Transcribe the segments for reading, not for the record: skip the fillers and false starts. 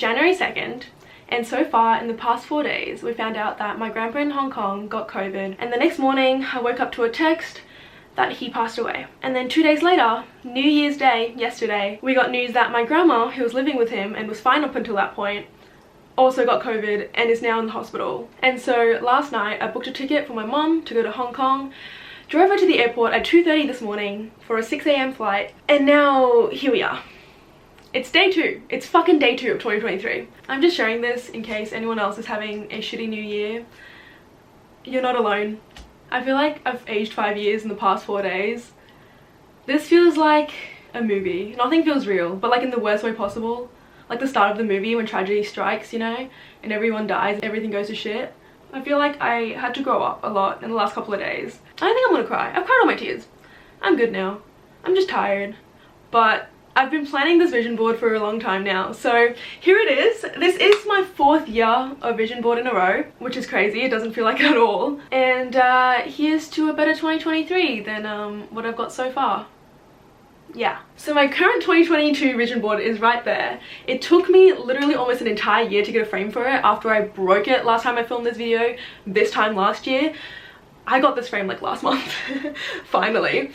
January 2nd. And so far, in the past 4 days, we found out that my grandpa in Hong Kong got COVID. And the next morning, I woke up to a text that he passed away. And then 2 days later, New Year's Day, yesterday, we got news that my grandma, who was living with him and was fine up until that point, also got COVID and is now in the hospital. And so last night, I booked a ticket for my mum to go to Hong Kong, drove her to the airport at 2:30 this morning for a 6 AM flight, and now here we are. It's day 2. It's fucking day 2 of 2023. I'm just sharing this in case anyone else is having a shitty new year. You're not alone. I feel like I've aged 5 years in the past 4 days. This feels like a movie. Nothing feels real, but like in the worst way possible. Like the start of the movie when tragedy strikes, you know, and everyone dies, everything goes to shit. I feel like I had to grow up a lot in the last couple of days. I don't think I'm gonna cry. I've cried all my tears. I'm good now. I'm just tired. But I've been planning this vision board for a long time now, so here it is. This is my 4th year of vision board in a row, which is crazy. It doesn't feel like it at all. And here's to a better 2023 than what I've got so far. Yeah. So my current 2022 vision board is right there. It took me literally almost an entire year to get a frame for it after I broke it last time I filmed this video, this time last year. I got this frame like last month, finally.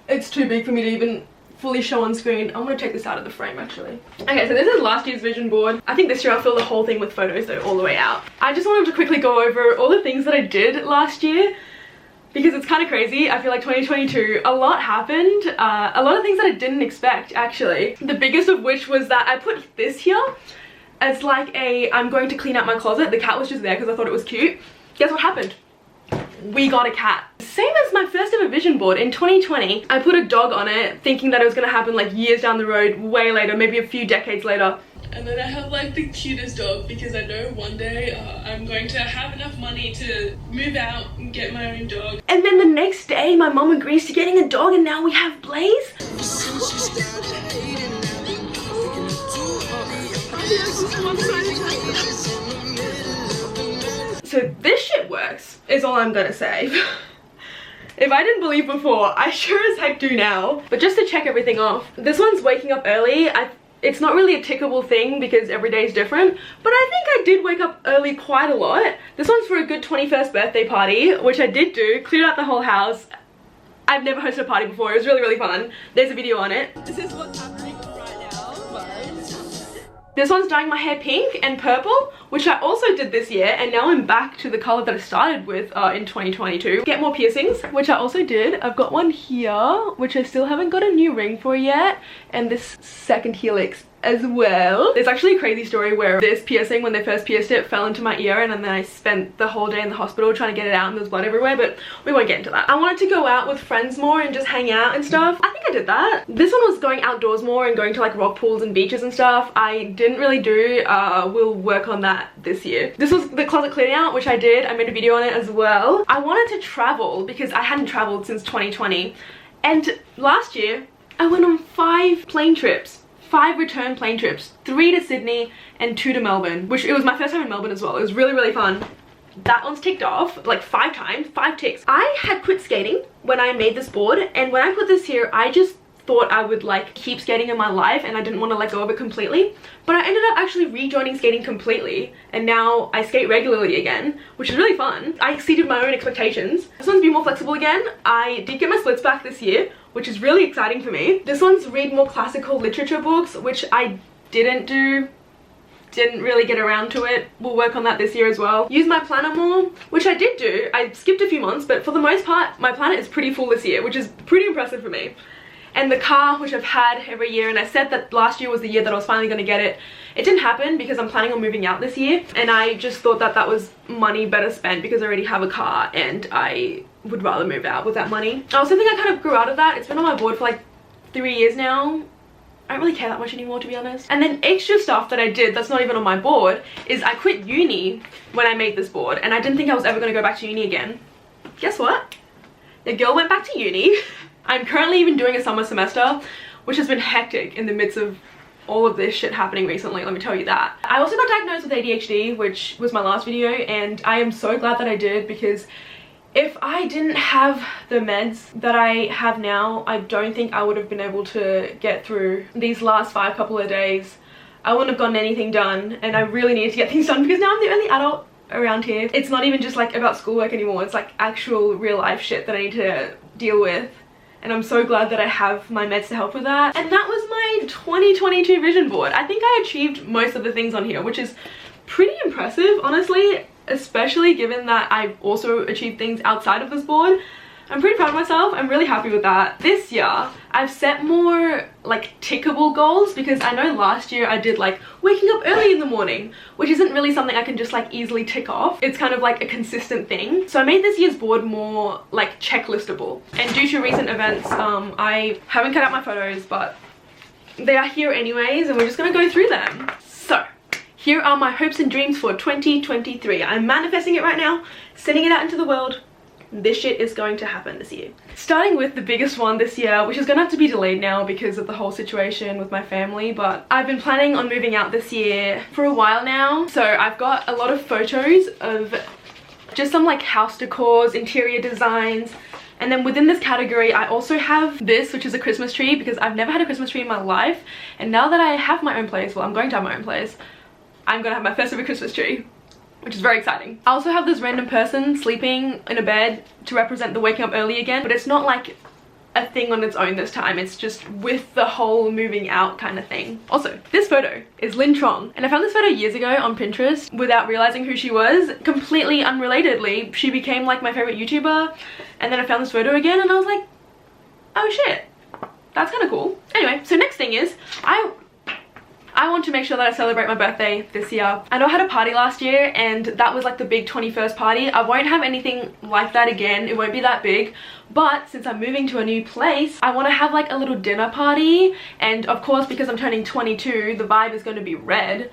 It's too big for me to even fully show on screen. I'm gonna take this out of the frame actually. Okay, so this is last year's vision board. I think this year I'll fill the whole thing with photos though, all the way out. I just wanted to quickly go over all the things that I did last year because it's kind of crazy. I feel like 2022, a lot happened. A lot of things that I didn't expect actually. The biggest of which was that I put this here as like a, I'm going to clean out my closet. The cat was just there because I thought it was cute. Guess what happened? We got a cat. Same as my first ever vision board in 2020. I put a dog on it thinking that it was gonna happen like years down the road, way later, maybe a few decades later. And then I have like the cutest dog because I know one day I'm going to have enough money to move out and get my own dog. And then the next day my mom agrees to getting a dog and now we have Blaze. So this shit works, is all I'm gonna say. If I didn't believe before, I sure as heck do now. But just to check everything off, this one's waking up early. It's not really a tickable thing because every day is different, but I think I did wake up early quite a lot. This one's for a good 21st birthday party, which I did do, cleared out the whole house. I've never hosted a party before, it was really, really fun. There's a video on it. This is what's happening right now, but... This one's dyeing my hair pink and purple, which I also did this year, and now I'm back to the color that I started with in 2022. Get more piercings, which I also did. I've got one here, which I still haven't got a new ring for yet, and this second helix as well. There's actually a crazy story where this piercing, when they first pierced it, fell into my ear, and then I spent the whole day in the hospital trying to get it out and there's blood everywhere, but we won't get into that. I wanted to go out with friends more and just hang out and stuff. I think I did that. This one was going outdoors more and going to like rock pools and beaches and stuff. I didn't really do. We'll work on that this year. This was the closet cleaning out, which I did. I made a video on it as well. I wanted to travel because I hadn't traveled since 2020, and last year I went on 5 plane trips. 5 return plane trips, 3 to Sydney and 2 to Melbourne, which it was my first time in Melbourne as well. It was really, really fun. That one's ticked off like 5 times, 5 ticks. I had quit skating when I made this board, and when I put this here, I just thought I would like keep skating in my life and I didn't want to let go of it completely, but I ended up actually rejoining skating completely, and now I skate regularly again, which is really fun. I exceeded my own expectations. This one's been more flexible again. I did get my splits back this year, which is really exciting for me. This one's read more classical literature books, which I didn't do. Didn't really get around to it. We'll work on that this year as well. Use my planner more, which I did do. I skipped a few months, but for the most part, my planner is pretty full this year, which is pretty impressive for me. And the car, which I've had every year, and I said that last year was the year that I was finally going to get it. It didn't happen because I'm planning on moving out this year, and I just thought that that was money better spent because I already have a car and I would rather move out with that money. I also think I kind of grew out of that. It's been on my board for like 3 years now. I don't really care that much anymore, to be honest. And then extra stuff that I did that's not even on my board is I quit uni when I made this board, and I didn't think I was ever going to go back to uni again. Guess what? The girl went back to uni. I'm currently even doing a summer semester, which has been hectic in the midst of all of this shit happening recently, let me tell you that. I also got diagnosed with ADHD, which was my last video, and I am so glad that I did because If I didn't have the meds that I have now, I don't think I would have been able to get through these last couple of days. I wouldn't have gotten anything done, and I really need to get things done because now I'm the only adult around here. It's not even just like about schoolwork anymore, it's like actual real life shit that I need to deal with. And I'm so glad that I have my meds to help with that. And that was my 2022 vision board. I think I achieved most of the things on here, which is pretty impressive, honestly, especially given that I've also achieved things outside of this board. I'm pretty proud of myself. I'm really happy with that. This year, I've set more like tickable goals because I know last year I did like waking up early in the morning, which isn't really something I can just like easily tick off. It's kind of like a consistent thing. So I made this year's board more like checklistable. And due to recent events, I haven't cut out my photos, but they are here anyways, and we're just gonna go through them. So here are my hopes and dreams for 2023. I'm manifesting it right now, sending it out into the world. This shit is going to happen this year. Starting with the biggest one this year, which is gonna have to be delayed now because of the whole situation with my family, but I've been planning on moving out this year for a while now. So I've got a lot of photos of just some like house decors, interior designs, and then within this category I also have this, which is a Christmas tree, because I've never had a Christmas tree in my life, and now that I have my own place, well, I'm going to have my own place, I'm gonna have my first ever Christmas tree, which is very exciting. I also have this random person sleeping in a bed to represent the waking up early again, but it's not like a thing on its own this time. It's just with the whole moving out kind of thing. Also, this photo is Lynn Trong, and I found this photo years ago on Pinterest without realizing who she was. Completely unrelatedly, she became like my favorite YouTuber, and then I found this photo again and I was like, oh shit, that's kind of cool. Anyway, so next thing is, I want to make sure that I celebrate my birthday this year. I know I had a party last year and that was like the big 21st party. I won't have anything like that again. It won't be that big. But since I'm moving to a new place, I want to have like a little dinner party. And of course, because I'm turning 22, the vibe is going to be red.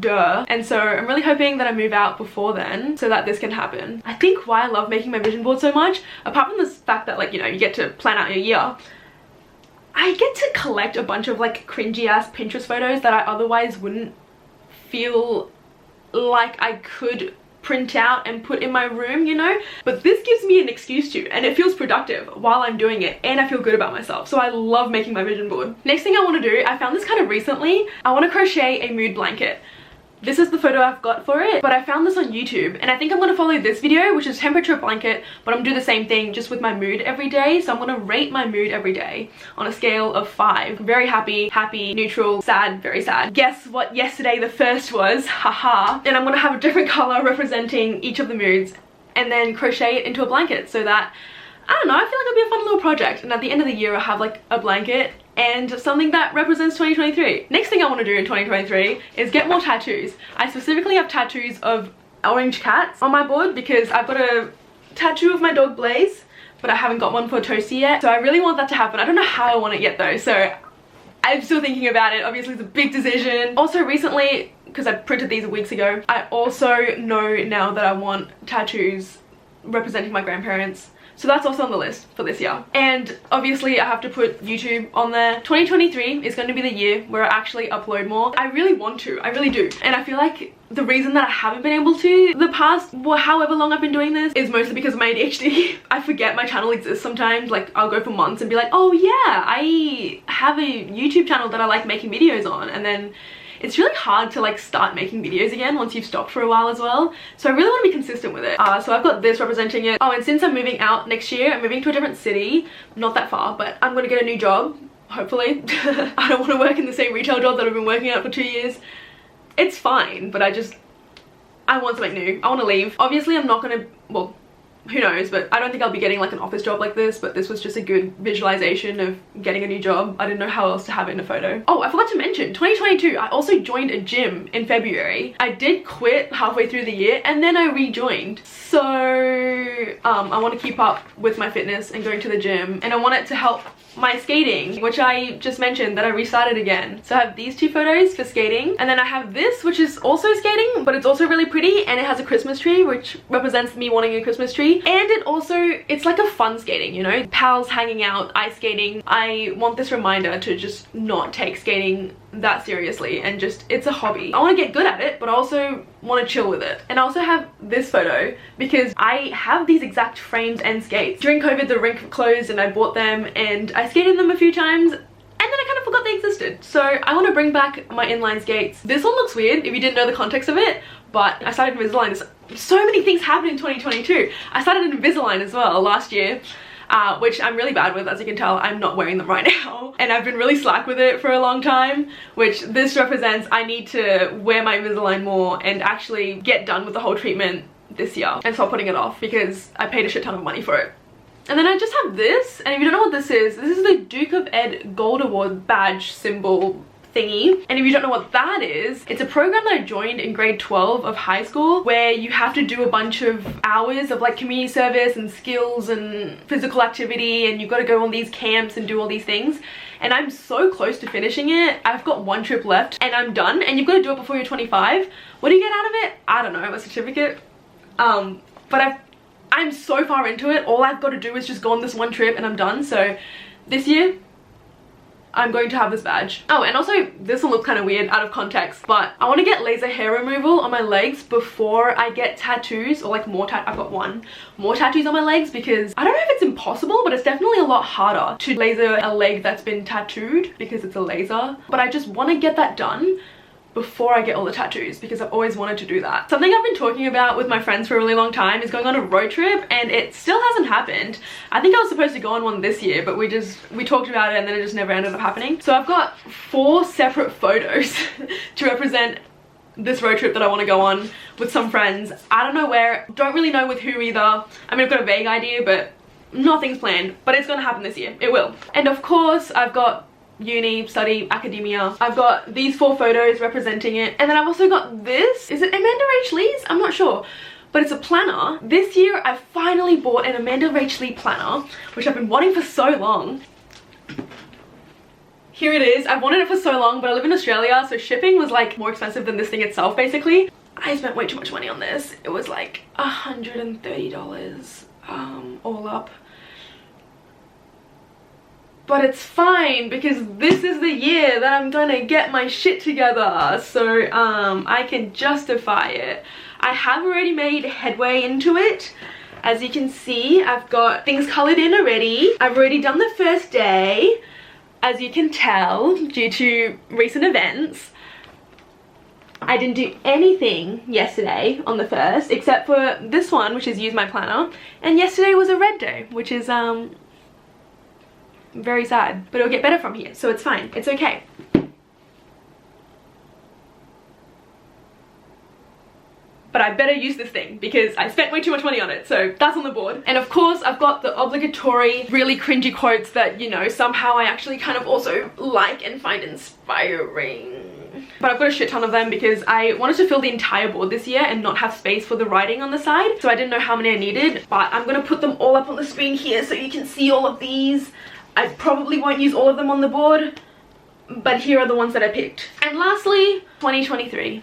Duh. And so I'm really hoping that I move out before then so that this can happen. I think why I love making my vision board so much, apart from the fact that like, you know, you get to plan out your year, I get to collect a bunch of like cringy ass Pinterest photos that I otherwise wouldn't feel like I could print out and put in my room, you know? But this gives me an excuse to, and it feels productive while I'm doing it, and I feel good about myself. So I love making my vision board. Next thing I want to do, I found this kind of recently, I want to crochet a mood blanket. This is the photo I've got for it, but I found this on YouTube, and I think I'm going to follow this video, which is temperature blanket, but I'm going to do the same thing just with my mood every day. So I'm going to rate my mood every day on a scale of 5. Very happy, happy, neutral, sad, very sad. Guess what yesterday the first was? Haha. And I'm going to have a different color representing each of the moods, and then crochet it into a blanket so that, I don't know, I feel like it'll be a fun little project. And at the end of the year, I'll have like a blanket and something that represents 2023. Next thing I want to do in 2023 is get more tattoos. I specifically have tattoos of orange cats on my board because I've got a tattoo of my dog Blaze, but I haven't got one for Toasty yet. So I really want that to happen. I don't know how I want it yet though, so I'm still thinking about it. Obviously it's a big decision. Also recently, because I printed these weeks ago, I also know now that I want tattoos representing my grandparents. So that's also on the list for this year. And obviously I have to put YouTube on there. 2023 is going to be the year where I actually upload more. I really want to, I really do. And I feel like the reason that I haven't been able to the past, well, however long I've been doing this, is mostly because of my ADHD. I forget my channel exists sometimes. Like I'll go for months and be like, oh yeah, I have a YouTube channel that I like making videos on. And then it's really hard to like start making videos again once you've stopped for a while as well. So I really want to be consistent with it. So I've got this representing it. Oh, and since I'm moving out next year, I'm moving to a different city. Not that far, but I'm going to get a new job, hopefully. I don't want to work in the same retail job that I've been working at for 2 years. It's fine, but I want something new. I want to leave. Obviously, I'm not going to, well, who knows, but I don't think I'll be getting like an office job like this, but this was just a good visualization of getting a new job. I didn't know how else to have it in a photo. Oh, I forgot to mention, 2022, I also joined a gym in February. I did quit halfway through the year and then I rejoined. So I want to keep up with my fitness and going to the gym, and I want it to help my skating, which I just mentioned that I restarted again. So I have these two photos for skating, and then I have this, which is also skating, but it's also really pretty, and it has a Christmas tree, which represents me wanting a Christmas tree. And it's like a fun skating, you know, pals hanging out, ice skating. I want this reminder to just not take skating that seriously, and just, it's a hobby. I want to get good at it, but I also want to chill with it. And I also have this photo because I have these exact frames and skates. During COVID, the rink closed and I bought them and I skated them a few times, and then I kind of forgot they existed. So I want to bring back my inline skates. This one looks weird if you didn't know the context of it, but I started Invisalign. So many things happened in 2022. I started Invisalign as well last year. Which I'm really bad with, as you can tell. I'm not wearing them right now, and I've been really slack with it for a long time, which this represents. I need to wear my Invisalign more and actually get done with the whole treatment this year and stop putting it off, because I paid a shit ton of money for it. And then I just have this, and if you don't know what this is the Duke of Ed Gold Award badge symbol thingy. And if you don't know what that is, it's a program that I joined in grade 12 of high school, where you have to do a bunch of hours of like community service and skills and physical activity, and you've got to go on these camps and do all these things. And I'm so close to finishing it. I've got one trip left and I'm done, and you've got to do it before you're 25. What do you get out of it? I don't know, a certificate. But I'm so far into it. All I've got to do is just go on this one trip and I'm done. So this year I'm going to have this badge. Oh, and also this one looks kind of weird out of context, but I want to get laser hair removal on my legs before I get tattoos, or like more I've got one more tattoos on my legs, because I don't know if it's impossible, but it's definitely a lot harder to laser a leg that's been tattooed because it's a laser. But I just want to get that done before I get all the tattoos, because I've always wanted to do that. Something I've been talking about with my friends for a really long time is going on a road trip, and it still hasn't happened. I think I was supposed to go on one this year, but we talked about it and then it just never ended up happening. So I've got 4 separate photos to represent this road trip that I want to go on with some friends. I don't know where, don't really know with who either. I mean, I've got a vague idea, but nothing's planned, but it's gonna happen this year. It will. And of course, I've got uni, study, academia. I've got these 4 photos representing it, and then I've also got this. Is it Amanda Rach Lee's? I'm not sure, but it's a planner. This year I finally bought an Amanda Rach Lee planner, which I've been wanting for so long. Here it is. I've wanted it for so long, but I live in Australia, so shipping was like more expensive than this thing itself basically. I spent way too much money on this. It was like $130 all up. But it's fine, because this is the year that I'm gonna get my shit together, so I can justify it. I have already made headway into it. As you can see, I've got things colored in already. I've already done the first day, as you can tell, due to recent events. I didn't do anything yesterday on the 1st, except for this one, which is use my planner, and yesterday was a red day, which is very sad, but it'll get better from here, so it's fine, it's okay. But I better use this thing because I spent way too much money on it, so that's on the board. And of course I've got the obligatory really cringy quotes that, you know, somehow I actually kind of also like and find inspiring. But I've got a shit ton of them because I wanted to fill the entire board this year and not have space for the writing on the side, so I didn't know how many I needed, but I'm gonna put them all up on the screen here so you can see all of these. I probably won't use all of them on the board, but here are the ones that I picked. And lastly, 2023.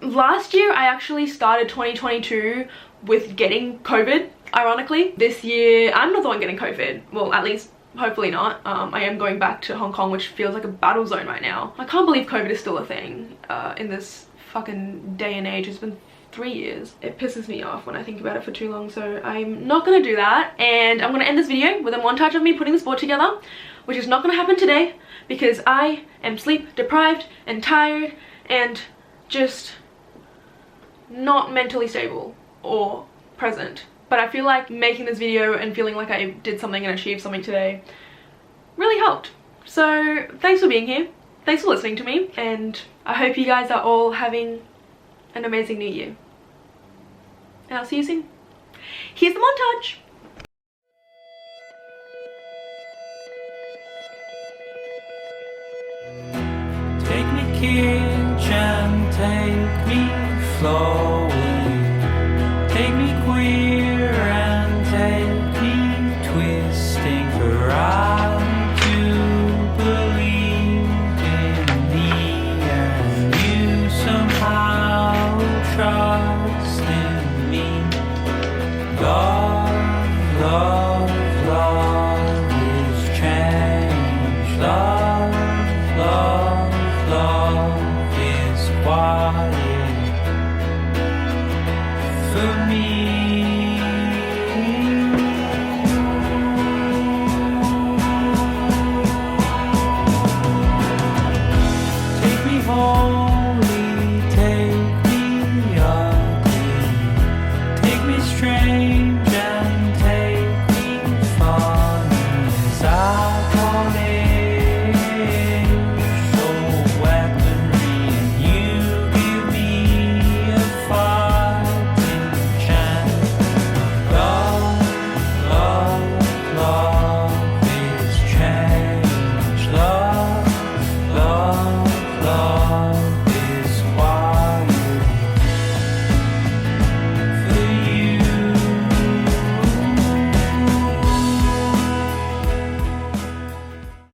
Last year I actually started 2022 with getting COVID, ironically. This year I'm not the one getting COVID, well, at least hopefully not. I am going back to Hong Kong, which feels like a battle zone right now. I can't believe COVID is still a thing in this fucking day and age. It's been 3 years. It pisses me off when I think about it for too long, so I'm not gonna do that. And I'm gonna end this video with a montage of me putting this board together, which is not gonna happen today because I am sleep deprived and tired and just not mentally stable or present. But I feel like making this video and feeling like I did something and achieved something today really helped. So thanks for being here, thanks for listening to me, and I hope you guys are all having an amazing new year. And I'll see you soon. Here's the montage. Take me kitchen, take me flowing, take me queer and take me twisting, for I do believe in me and you somehow trust in me. Love, love, love is change. Love, love. love.